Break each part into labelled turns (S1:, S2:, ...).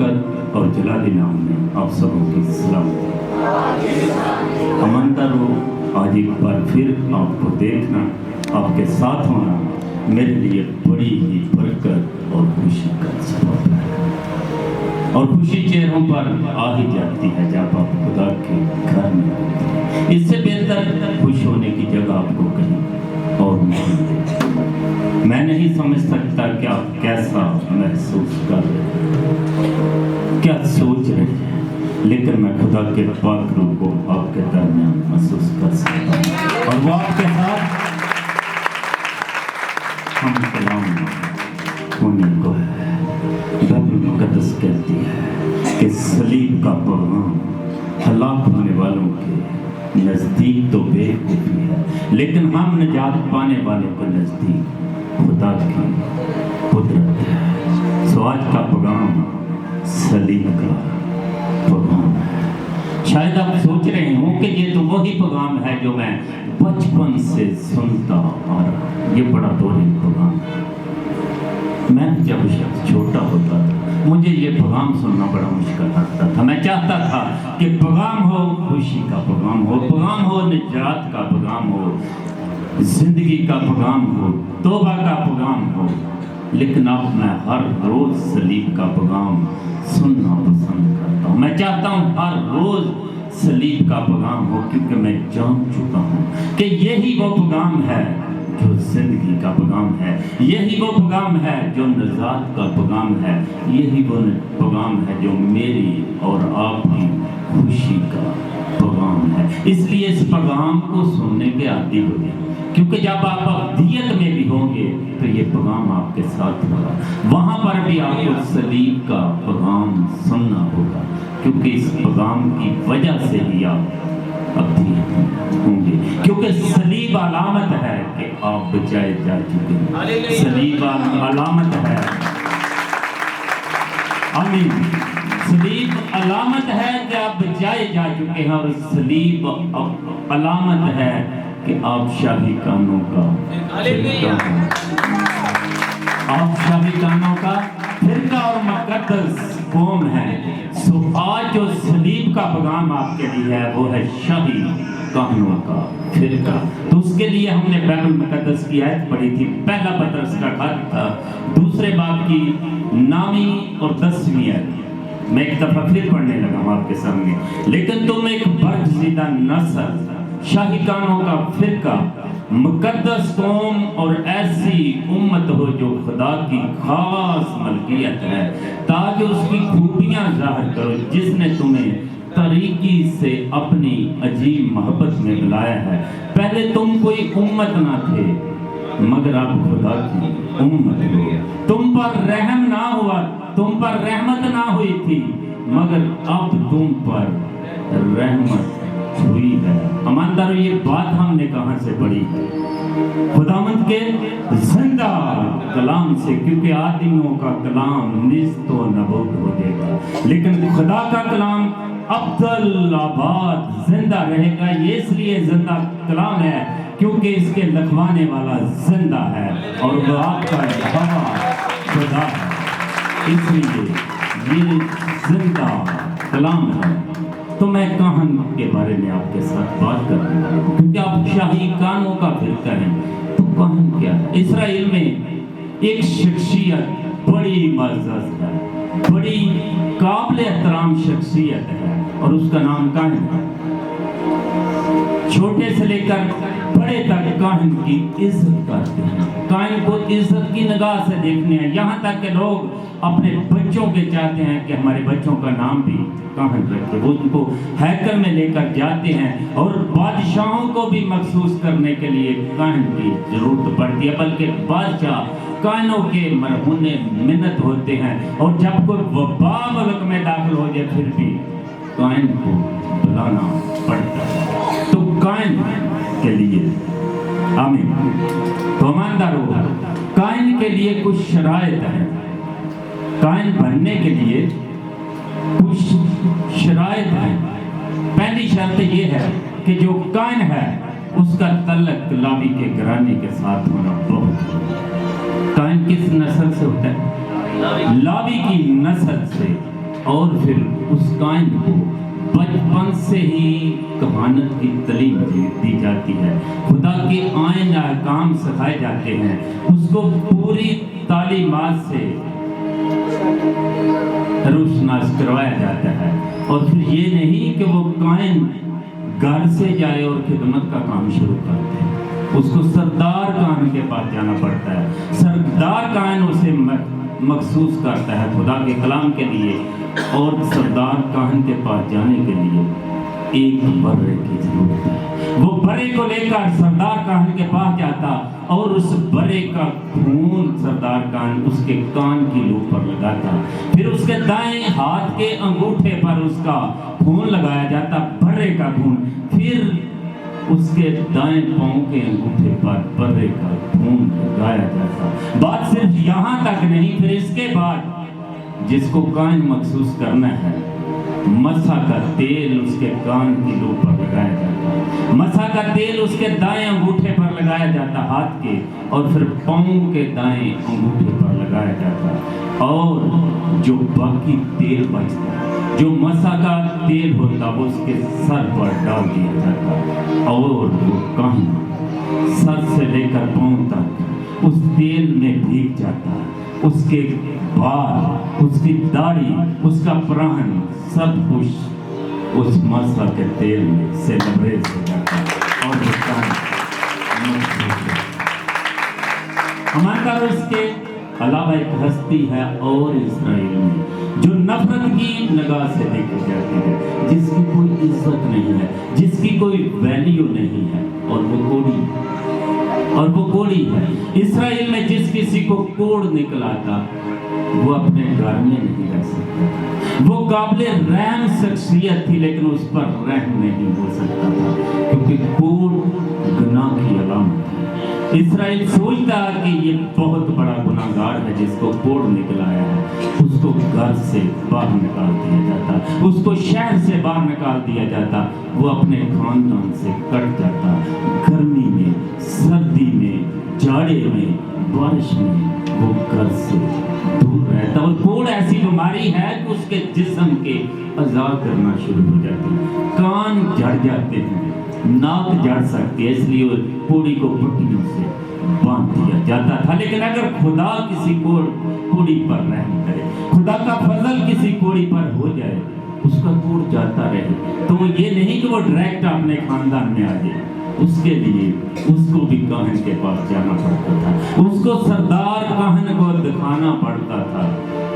S1: برکت اور جلالی نام میں آپ سبوں کی سلام۔ اماندار ہو، آج ایک بار پھر آپ کو دیکھنا، آپ کے ساتھ ہونا میرے لیے بڑی ہی برکت اور خوشی کا سبب ہے، اور خوشی چہروں پر آ ہی جاتی ہے جب آپ خدا کے گھر میں ہوتے ہیں۔ اس سے بہتر خوش ہونے کی جگہ آپ کو کہیں اور نہیں ملتی۔ میں نہیں سمجھ سکتا کہ آپ کیسا محسوس کر رہے ہیں، کیا سوچ رہے ہیں، لیکن میں خدا کے پاک روح کو آپ کے درمیان محسوس کر سکتا ہوں، اور وہ آپ کے ساتھ ہم کلام ہونے کو ہے۔ بائبل مقدس کہتی ہے کہ صلیب کا پیغام ہلاک ہونے والوں کے نزدیک تو بیوقوفی ہے، لیکن ہم نجات پانے والوں کے نزدیک خدا کی قدرت ہے۔ سو آج کا پیغام صلیب کا پیغام ہے۔ شاید آپ سوچ رہے ہوں کہ یہ تو وہی پیغام ہے جو میں بچپن سے سنتا آ رہا ہوں، یہ بڑا بورنگ پیغام ہے۔ میں جب چھوٹا ہوتا تھا مجھے یہ پیغام سننا بڑا مشکل لگتا تھا۔ میں چاہتا تھا کہ پیغام ہو خوشی کا پیغام ہو، پیغام ہو نجات کا پیغام ہو، زندگی کا پیغام ہو، توبہ کا پیغام ہو، لیکن اب میں ہر روز صلیب کا پیغام سننا پسند کرتا ہوں۔ میں چاہتا ہوں ہر روز صلیب کا پیغام ہو، کیونکہ میں جان چکا ہوں کہ یہی وہ پیغام ہے جو زندگی کا پیغام ہے، یہی وہ پیغام ہے جو نجات کا پیغام ہے، یہی وہ پیغام ہے جو میری اور آپ کی خوشی کا پیغام ہے۔ اس لیے اس پیغام کو سننے کے عادی ہو گئے، کیونکہ جب آپ ابدیت میں بھی ہوں گے تو یہ پیغام آپ کے ساتھ ہوگا، وہاں پر بھی آپ کو صلیب کا پیغام سننا ہوگا، کیونکہ اس پیغام کی وجہ سے ہی آپ ابدیت ہوں گے، کیونکہ صلیب علامت ہے کہ آپ بچائے جا چکے ہیں۔ صلیب علامت ہے، آمین، صلیب علامت ہے کہ آپ بچائے جا چکے ہیں، اور صلیب علامت ہے کہ آپ شاہی کانوں کا فرقہ ہیں، آپ شاہی کانوں کا فرقہ اور مقدس قوم ہے۔ سو آج جو صلیب کا پیغام آپ کے لیے ہے وہ ہے شاہی کانوں کا فرقہ۔ تو اس کے لیے ہم نے بائبل مقدس کی آیت پڑھی تھی، پہلا پطرس کا خط تھا، دوسرے باب کی 9ویں اور 10ویں آیت۔ میں ایک دفعہ پھر پڑھنے لگا ہوں آپ کے سامنے۔ لیکن تم ایک برگزیدہ نسل، شاہی کانوں کا فرقہ، مقدس قوم اور ایسی امت ہو جو خدا کی خاص ملکیت ہے، تاکہ اس کی خوبیاں ظاہر کرو جس نے تمہیں طریقی سے اپنی عجیب محبت میں بلایا ہے۔ پہلے تم کوئی امت نہ تھے، مگر اب خدا کی امت ہو۔ تم پر رحم نہ ہوا، تم پر رحمت نہ ہوئی تھی، مگر اب تم پر رحمت ہوئی ہے۔ اماندارو، یہ بات ہم نے کہاں سے پڑھی؟ خداوند کے زندہ کلام سے، کیونکہ آدمیوں کا کلام نیست و نابود ہو جائے گا، لیکن خدا کا کلام ابدل آباد زندہ رہے گا۔ یہ اس لیے زندہ کلام ہے کیونکہ اس کے لکھوانے والا زندہ ہے، اور وہ آپ کا یہوہ خدا ہے، اس لیے یہ زندہ کلام ہے۔ تو میں کاہن کے بارے میں آپ کے ساتھ بات کروں گا، کیونکہ آپ شاہی کانوں کا فرقہ ہیں۔ تو کاہن کیا ہے؟ اسرائیل میں ایک شخصیت بڑی معزز ہے، بڑی قابل احترام شخصیت ہے، اور اس کا نام کاہن ہے۔ چھوٹے سے لے کر بڑے تک کاہن کی عزت کرتے ہیں، کاہن کو عزت کی نگاہ سے دیکھنے ہیں، یہاں تک کہ لوگ اپنے بچوں کے چاہتے ہیں کہ ہمارے بچوں کا نام بھی کاہن رکھے۔ وہ ان کو ہیکل میں لے کر جاتے ہیں، اور بادشاہوں کو بھی مخصوص کرنے کے لیے کاہن کی ضرورت پڑتی ہے، بلکہ بادشاہ کاہنوں کے مرہون منت ہوتے ہیں، اور جب کوئی وبا ملک میں داخل ہو جائے پھر بھی کاہن کو بلانا پڑتا ہے۔ تو کاہن کے لیے آمین، تو ایماندارو، کاہن کے لیے کچھ شرائط ہیں۔ کاہن بننے کے لیے کچھ شرائط ہیں۔ پہلی شرط یہ ہے کہ جو کاہن ہے اس کا تعلق لاوی کے گھرانے کے ساتھ ہونا بہت ضروری ہے۔ کاہن کس نسل سے ہوتا ہے؟ لاوی کی نسل سے اور پھر اس کائن کو بچپن سے ہی کہانت کی تعلیم دی جاتی ہے، خدا کے آئین احکام سکھائے جاتے ہیں، اس کو پوری تعلیمات سے روشناس کروایا جاتا ہے۔ اور پھر یہ نہیں کہ وہ کائن گھر سے جائے اور خدمت کا کام شروع کرتے ہیں، اس کو سردار کائن کے پاس جانا پڑتا ہے۔ سردار کائن اسے مخصوص کرتا ہے خدا کے کلام کے لیے، اور سردار کائن کے پاس جانے کے لیے ایک برے کی ضرورت ہے۔ وہ برے کو لے کر سردار کائن کے پاس جاتا اور اس برے کا خون سردار کائن اس کے کان کی لو پر لگاتا، پھر اس کے دائیں ہاتھ کے انگوٹھے پر اس کا خون لگایا جاتا، برے کا خون، پھر اس کے دائیں پاؤں کے انگوٹھے پر برے کا خون لگایا جاتا۔ بات صرف یہاں تک نہیں، پھر اس کے بعد جس کو کائن مخصوص کرنا ہے، مسح کا تیل اس کے کان کی لو پر لگایا جاتا، مسح کا تیل اس کے دائیں انگوٹھے پر لگایا جاتا ہاتھ کے، اور پھر پاؤں کے دائیں انگوٹھے پر لگایا جاتا، اور جو باقی تیل بچتا، جو مسح کا تیل ہوتا، وہ اس کے سر پر ڈال دیا جاتا، اور وہ کائن سر سے لے کر پاؤں تک اس تیل میں بھیگ جاتا، اس کے بال، اس کی داڑھی، اس کا پران، سب کچھ اس مسح کے تیل میں سے لبریز ہو جاتا، اور وہ کائن ہمارا اس کے علاوہ ایک ہستی ہے اور اسرائیل میں جو نفرت کی نگاہ سے دیکھی جاتی ہے، جس کی کوئی عزت نہیں ہے، جس کی کوئی ویلیو نہیں ہے، اور وہ کوڑی ہے۔ اسرائیل میں جس کسی کو کوڑ نکل آتا وہ اپنے گھر میں نہیں رہ سکتا، وہ قابل رحم شخصیت تھی لیکن اس پر رحم نہیں ہو سکتا تھا، کیونکہ کوڑ گناہ کی علامت ہے۔ اسرائیل سوچتا کہ یہ بہت بڑا گناہگار ہے جس کو کوڑ نکل آیا ہے، اس کو گھر سے باہر نکال دیا جاتا، اس کو شہر سے باہر نکال دیا جاتا، وہ اپنے خاندان سے کٹ جاتا، گرمی میں، سردی میں، جاڑے میں، بارش میں وہ گھر سے دور رہتا۔ اور کوڑ ایسی بیماری ہے کہ اس کے جسم کے اعضاء کرنا شروع ہو جاتے ہیں، کان جھڑ جاتے ہیں، ناک جھڑ سکتی ہے، اس لیے کوڑی کو پٹیوں سے باندھ دیا جاتا تھا۔ لیکن اگر خدا کسی کوڑی پر رحم کرے، خدا کا فضل کسی کوڑی پر ہو جائے، اس کا کوڑ جاتا رہے، تو وہ یہ نہیں کہ وہ ڈائریکٹ اپنے خاندان میں آ جائے، اس کے لیے اس کو بھی کاہن کے پاس جانا پڑتا تھا، اس کو سردار کاہن کو دکھانا پڑتا تھا،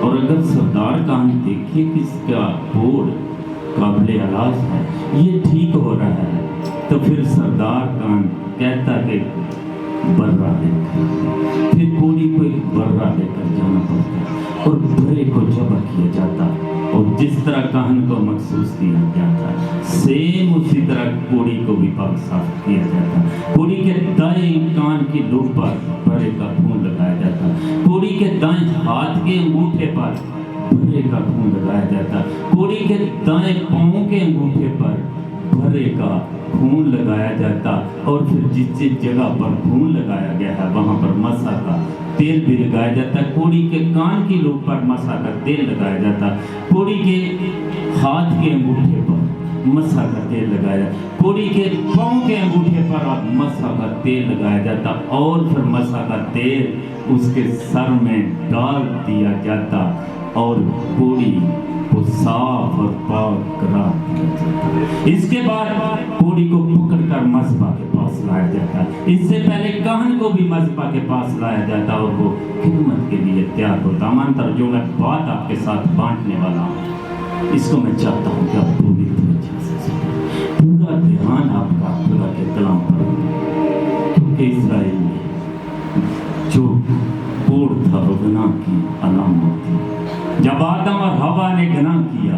S1: اور اگر سردار کاہن دیکھے کہ اس کا کوڑ قابل علاج ہے، یہ ٹھیک ہو رہا ہے، تو پھر سردار کاہن کہتا کہ برہ لے کر، پھر کوڑی کو ایک برہ لے کر جانا پڑتا، اور برے کو ذبح کیا جاتا، اور جس طرح کاہن کو مخصوص کیا جاتا سیم اسی طرح کوڑی کو بھی پاک صاف کیا جاتا، کوڑی کے دائیں کان کی لو پر برے کا خون لگایا جاتا، کوڑی کے دائیں ہاتھ کے انگوٹھے پر برے کا خون لگایا جاتا، کوڑی کے دائیں پاؤں کے انگوٹھے پر برے کا خون لگایا جاتا، اور پھر جس جگہ پر خون لگایا گیا ہے وہاں پر مسح کا تیل بھی لگایا جاتا، کوڑی کے کان کی لو پر مسح کا تیل لگایا جاتا، کوڑی کے ہاتھ کے انگوٹھے پر مسح کا تیل لگایا، کوڑی کے پاؤں کے انگوٹھے پر مسح کا تیل لگایا جاتا، اور پھر مسح کا تیل اس کے سر میں ڈال دیا جاتا، اور کوڑی کو صاف اور پاک قرار دیا جاتا۔ اس کے بعد کوڑی کو پکڑ کر مذبح کے پاس لایا جاتا، اس سے پہلے کاہن کو بھی مذبح کے پاس لایا جاتا، اور وہ خدمت کے لیے تیار ہوتا۔ مانتا جو میں بات آپ کے ساتھ بانٹنے والا ہوں، اس کو میں چاہتا ہوں کہ آپ پوری توجہ سے سنیں، پورا دھیان آپ کا خدا کے کلام پر ہو، کیونکہ اسرائیل میں جو کوڑ تھا وہ گناہ کی علامت تھی۔ جب آدم اور حوا نے گناہ کیا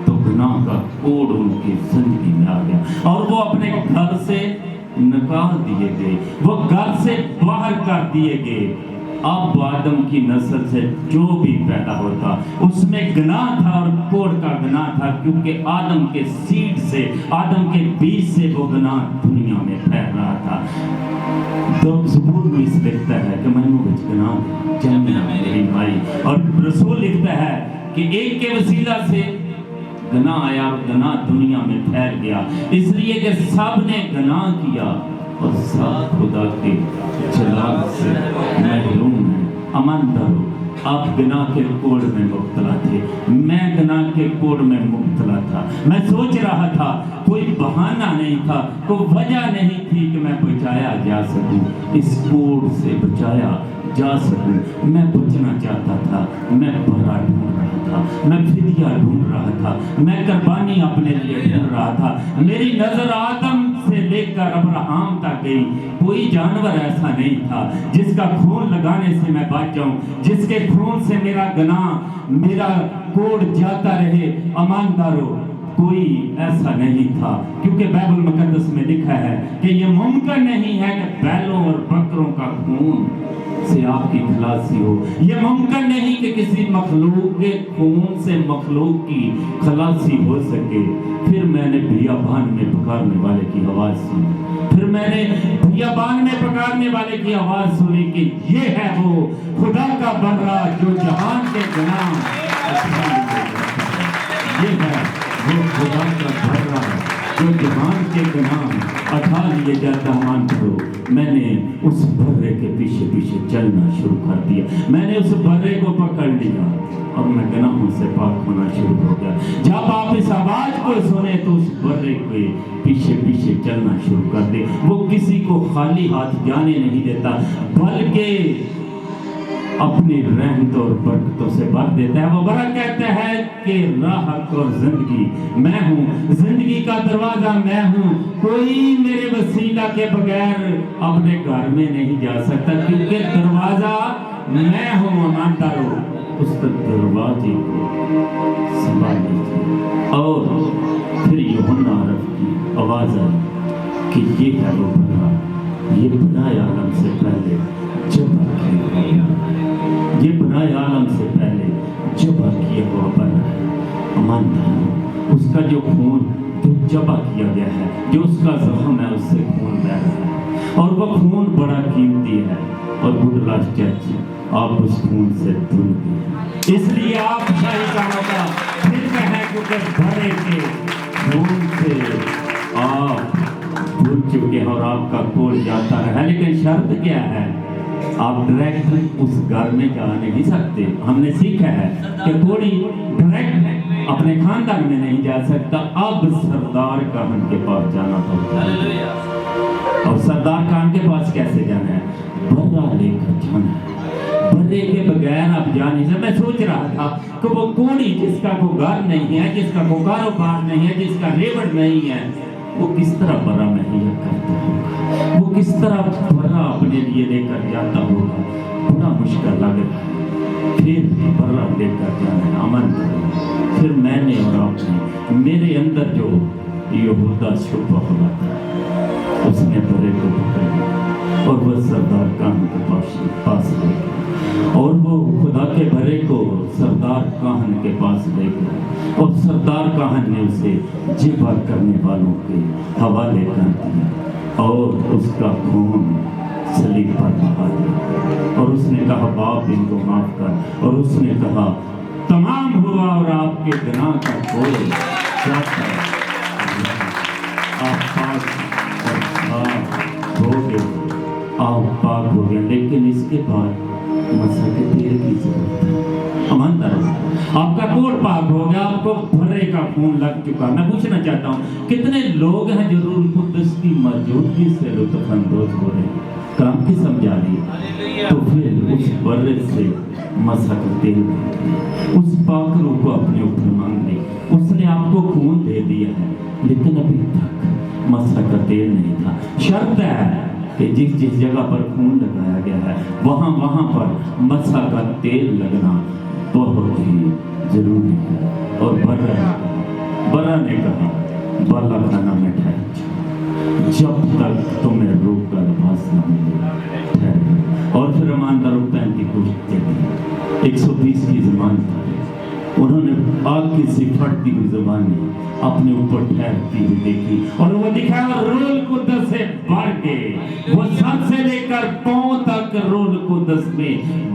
S1: تو گناہ کا کوڑ ان کی زندگی میں آ گیا، اور وہ اپنے گھر سے نکال دیے گئے، وہ گھر سے باہر کر دیے گئے۔ اب آدم کی نسل سے جو بھی پیدا ہوتا اس میں گناہ تھا، اور کوڑ کا گناہ تھا، کیونکہ آدم کے سیڈ سے، آدم کے بیج سے وہ گناہ دنیا میں پھیل رہا تھا۔ تو زبور میں اس لکھتا ہے کہ میں نے گناہ جنمی میری مائی، اور رسول لکھتا ہے کہ ایک کے وسیلہ سے گناہ آیا اور گناہ دنیا میں پھیل گیا، اس لیے کہ سب نے گناہ کیا اور سب خدا کے جلال سے محروم ہیں۔ ایمان دارو، آپ گناہ کے کوڑ میں مبتلا تھے، میں گناہ کے کوڑ میں مبتلا تھا۔ میں سوچ رہا تھا کوئی بہانہ نہیں تھا، کوئی وجہ نہیں تھی کہ میں بچایا جا سکوں، اس کوڑ سے بچایا جا سکوں۔ میں بچنا چاہتا تھا، میں برا ڈھونڈ رہا تھا، میں فدیہ ڈھونڈ رہا تھا، میں قربانی اپنے لیے ڈھونڈ رہا تھا۔ میری نظر آدم سے لے کر ابراہیم تک گئی، کوئی جانور ایسا نہیں تھا جس کا خون لگانے سے میں بچ جاؤں، جس کے خون سے میرا گناہ، میرا کوڑ جاتا رہے۔ ایماندارو، کوئی ایسا نہیں تھا، کیونکہ بائبل مقدس میں لکھا ہے کہ یہ ممکن نہیں ہے کہ بیلوں اور بکروں کا خون سے آپ کی خلاصی ہو، یہ ممکن نہیں کہ کسی مخلوق کے خون سے مخلوق کی خلاصی ہو سکے۔ پھر میں نے بیابان میں پکارنے والے کی آواز سنی، پھر میں نے بیابان میں پکارنے والے کی آواز سنی کہ یہ ہے وہ خدا کا برہ جو جہان کے گناہ، یہ ہے وہ خدا کا برہ جو جہان کے گناہ اٹھا لیے جاتا۔ مان کرو، میں نے اس برے کے پیچھے پیچھے چلنا شروع کر دیا، میں نے اس برے کو پکڑ لیا اور میں گناہوں سے پاک ہونا شروع ہو گیا۔ جب آپ اس آواز کو سنیں تو اس برے کے پیچھے پیچھے چلنا شروع کر دے۔ وہ کسی کو خالی ہاتھ جانے نہیں دیتا، بلکہ اپنی رحمت اور برکتوں سے بھر دیتا ہے۔ وہ برا کہتا ہے کہ راہ اور زندگی میں ہوں، زندگی کا دروازہ میں ہوں، کوئی میرے وسیلہ کے بغیر اپنے گھر میں نہیں جا سکتا، کیونکہ دروازہ میں ہوں۔ ایماندارو، اس دروازے کو سنبھال لیجیے۔ اور پھر یوحنا عرب کی آواز آئی کہ یہ ہے وہ برا، یہ بنائے عالم سے پہلے جب یہ بنائے عالم سے پہلے جبا کیا ہوا برا ہے۔ ایماندارو، اس کا جو خون جو جبا کیا گیا ہے، جو اس کا زخم ہے، اس سے خون بہ رہا ہے، اور وہ خون بڑا قیمتی ہے۔ اور گڈ لاسٹ چرچ، آپ اس خون سے دھل گئے، اس لیے آپ شاہی کاموں کا پھر کہیں، کیونکہ بھرے کے خون سے آپ دھل چکے ہیں اور آپ کا کوڑ جاتا ہے۔ لیکن شرط کیا ہے؟ آپ ڈائریکٹ اس گھر میں جا نہیں سکتے۔ ہم نے سیکھا ہے کہ کوڑی ڈائریکٹ اپنے خاندان میں نہیں جا سکتا، اب سردار کاہن کے پاس جانا پڑتا ہے۔ اور سردار کاہن کے پاس کیسے جانا ہے؟ برا لے کر جانا ہے، برے کے بغیر آپ جا نہیں سکتے۔ میں سوچ رہا تھا کہ وہ کوڑی جس کا کوئی گھر نہیں ہے، جس کا کوئی کاروبار نہیں ہے، جس کا ریوڑ نہیں ہے، وہ کس طرح برا مہیا کرتا ہوگا، وہ کس طرح برا اپنے لیے لے کر جاتا ہوگا۔ بڑا مشکل لگ رہا ہے، پھر برا لے کر جانا ہے۔ امن کرو، پھر میں نے اور آپ نے، میرے اندر جو یہودا چھپا ہوا تھا، اس نے برے کو پکڑ لیا اور وہ سردار کاہن کے پاس لے گیا، اور وہ خدا کے برے کو سردار کاہن کے پاس لے گیا، اور سردار کاہن نے اسے جبا کرنے والوں کے حوالے کر دیا اور اس کا خون صلیب پر بہا دیا، اور اس نے کہا باپ ان کو معاف کر، اور اس نے کہا تمام ہوا اور آپ کے گناہ کا کوئی شک ہے، آپ پاک اور صاف ہو گئے، آپ پاک ہو گئے۔ لیکن اس کے بعد مسح کے تیل کی ضرورت ہے۔ ایماندارو، آپ کا کوڑ پاک ہو گیا، آپ کو بھرے کا خون لگ چکا۔ میں پوچھنا چاہتا ہوں کتنے لوگ ہیں جو روح القدس کی موجودگی سے لطف اندوز ہو رہے ہیں، کام کی سمجھا رہی؟ تو پھر اس برے سے مسح کا تیل، اس پاک روح کو اپنے اوپر مانگ لے۔ اس نے آپ کو خون دے دیا ہے، لیکن ابھی تک مسح کا تیل نہیں تھا۔ شرط ہے کہ جس جس جگہ پر خون لگایا گیا ہے وہاں پر مسح کا تیل لگنا بہت ہی ضروری ہے۔ اور برا نے کہا بالا کھانا میں ٹھہر جاؤ جب تک تمہیں روح کا لباس نہ ملے۔ اور پھر ایمانداروں پینتی کوشش کی 120 کی زبان تھا، انہوں نے آگ کی سی پھٹتی ہوئی زبانیں اپنے اوپر ٹھہرتی ہوئی دیکھی، اور وہ لکھا ہے روح القدس سے بھر کے، وہ سر سے لے کر پاؤں تک روح القدس میں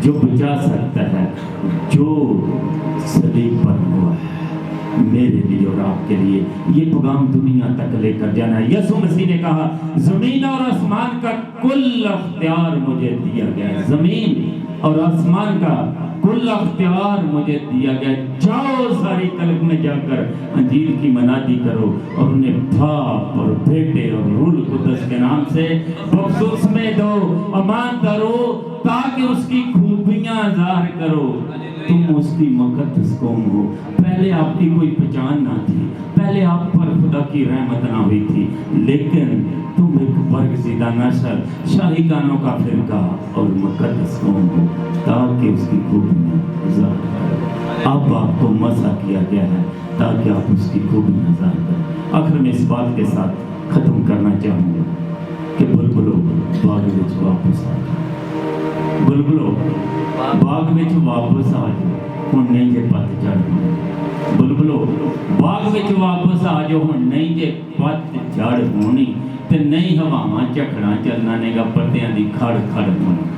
S1: جو بچا سکتا ہے جو صلیب پر ہوا ہے میرے لیے اور آپ کے لیے. یہ پیغام دنیا تک لے کر جانا ہے. یسوع مسیح نے کہا زمین اور آسمان کا کل اختیار مجھے دیا گیا ہے. زمین اور آسمان کا کل اختیار مجھے دیا گیا. جاؤ ساری خلق میں جا کر انجیل کی منادی کرو اور انہیں باپ اور بیٹے اور روح القدس کے نام سے بپتسمے دو، امانت کرو تاکہ اس کی خوبیاں ظاہر کرو. تم اس کی مقدس قوم ہو. پہلے آپ کی کوئی پہچان نہ تھی، پہلے آپ پر خدا کی رحمت نہ ہوئی تھی، لیکن تم ایک برگزیدہ نسل، شاہی گانوں کا فرقہ اور مقدس قوم ہو تاکہ اس کی خوبیاں ظاہر کرو. اب آپ کو مسح کیا گیا ہے تاکہ آپ اس کی خوبیاں ظاہر کریں. آخر میں اس بات کے ساتھ ختم کرنا چاہوں گا کہ بلبلو باغ وچ واپس آ جاؤ. بلبلو باغ وچ واپس آ جاؤ. ہن نہیں جے پت جڑ ہونی. بلبلو باغ وچ واپس آ جاؤ. ہن نہیں جے پت جڑ ہونی تے نہیں ہواواں جھکڑاں چلنا نے گا پتیاں دی کھڑ کھڑ ہونی.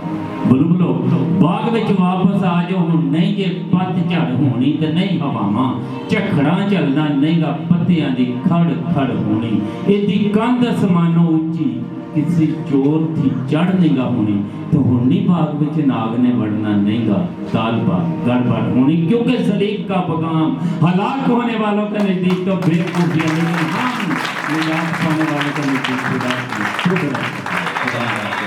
S1: بلبلو باغ وچ واپس آ جاؤ. ہن نہیں جے پت جڑ ہونی تے نہیں ہواواں جھکڑاں چلنا نہیں گا پتیاں دی کھڑ کھڑ ہونی. ایدی کندھ اسمانوں اونچی کسی چور تھی چڑھ نہیں گا ہونی. تو ہنی باغ وچ ناگ نے وڑنا نہیں گا طالبہ گڑبڑ ہونی. کیونکہ صلیب کا پیغام ہلاک ہونے والوں کے نزدیک تو بے خوبی ہے، لیکن ہم نجات پانے والوں کے نزدیک خدا کی شکر ہے.